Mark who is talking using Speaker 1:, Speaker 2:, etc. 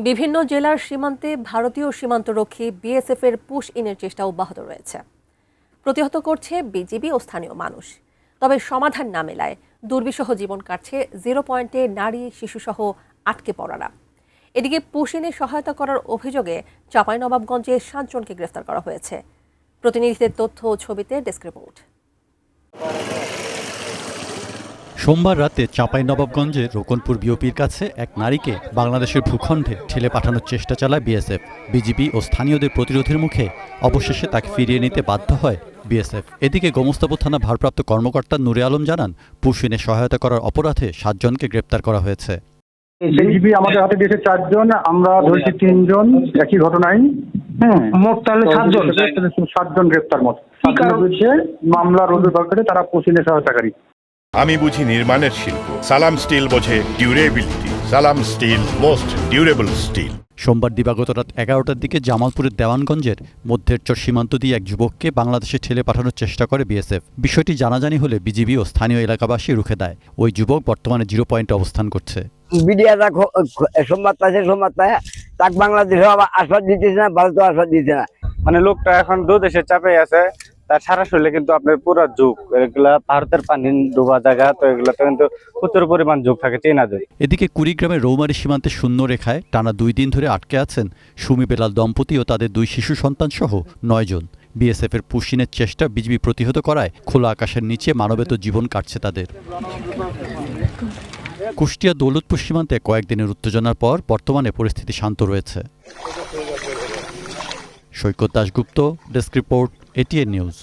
Speaker 1: বিভিন্ন জেলার সীমান্তে ভারতীয় সীমান্তরক্ষী বিএসএফ এর পুশ ইনের চেষ্টা অব্যাহত রয়েছে। প্রতিহত করছে বিজিবি ও স্থানীয় মানুষ। তবে সমাধান না মেলায় দুর্বিষহ জীবন কাটছে 0 পয়েন্টে নারী শিশুসহ আটকে পড়ারা। এদিকে পুশ ইনে সহায়তা করার অভিযোগে চাঁপাইনবাবগঞ্জে 7 জনকে গ্রেফতার করা হয়েছে। প্রতিনিধিদের তথ্য ও ছবিতে ডেস্ক রিপোর্ট।
Speaker 2: সোমবার রাতে চাঁপাইনবাবগঞ্জের রোকনপুর বিওপির কাছে এক নারীকে বাংলাদেশের ভূখণ্ডে ঠেলে পাঠানোর চেষ্টা চালায় বিএসএফ। বিজিবি ও স্থানীয়দের প্রতিরোধের মুখে অবশেষে তাকে ফিরিয়ে নিতে বাধ্য হয় বিএসএফ। এদিকে গোমস্তাপুর থানা ভারপ্রাপ্ত কর্মকর্তা নূরে আলম জানান, পুশিনে সহায়তা করার অপরাধে 7 জনকে গ্রেপ্তার করা হয়েছে।
Speaker 3: বিজিবি আমাদের হাতে দিয়েছে 4 জন, আমরা ধরেছি 3 জন একই ঘটনায়।
Speaker 4: মোট তাহলে
Speaker 3: 7 জন গ্রেপ্তার। মোট মামলা রুজু করে তারা পুশিনে সহায়তাকারী।
Speaker 5: আমি বুঝি নির্মাণের শিল্প, সালাম স্টিল বোঝে ডিউরেবিলিটি। সালাম স্টিল, মোস্ট ডিউরেবল স্টিল।
Speaker 2: সোমবার দিবাগত রাত 11টার দিকে জামালপুরের দেওয়ানগঞ্জের মধ্যের চর সীমান্ত দিয়ে এক যুবককে বাংলাদেশে ঠেলে পাঠানোর চেষ্টা করে বিএসএফ। বিষয়টি জানাজানি হলে বিজিবি ও স্থানীয় এলাকাবাসী রুখে দেয়। ওই যুবক বর্তমানে 0 পয়েন্টে অবস্থান করছে।
Speaker 6: সোমবার তাক বাংলাদেশে আশ্বাস দিতেছে না, ভারত আশ্বাস দিতে না।
Speaker 4: মানে লোকটা এখন দু দেশের চাপে আছে, তার সারা শরীরে কিন্তু আপনার পুরো যুগ, এগুলা ভারতের পানি ডোবা জায়গা, তো এগুলাতে কিন্তু প্রচুর পরিমাণ যুগ থাকে, চেনা যুগ।
Speaker 2: এদিকে কুড়িগ্রামের রৌমারী সীমান্তে শূন্য রেখায় টানা 2 দিন ধরে আটকে আছেন সুমি বেলাল দম্পতি ও তাদের 2 শিশু সন্তান সহ 9 জন। বিএসএফ এর পুশিনের চেষ্টা বিজিবি প্রতিহত করায় খোলা আকাশের নিচে মানবেতর জীবন কাটছে তাদের। কুষ্টিয়া দৌলতপুর সীমান্তে কয়েকদিনের উত্তেজনার পর বর্তমানে পরিস্থিতি শান্ত রয়েছে। Saikat Dasgupta, desk report, ATN news.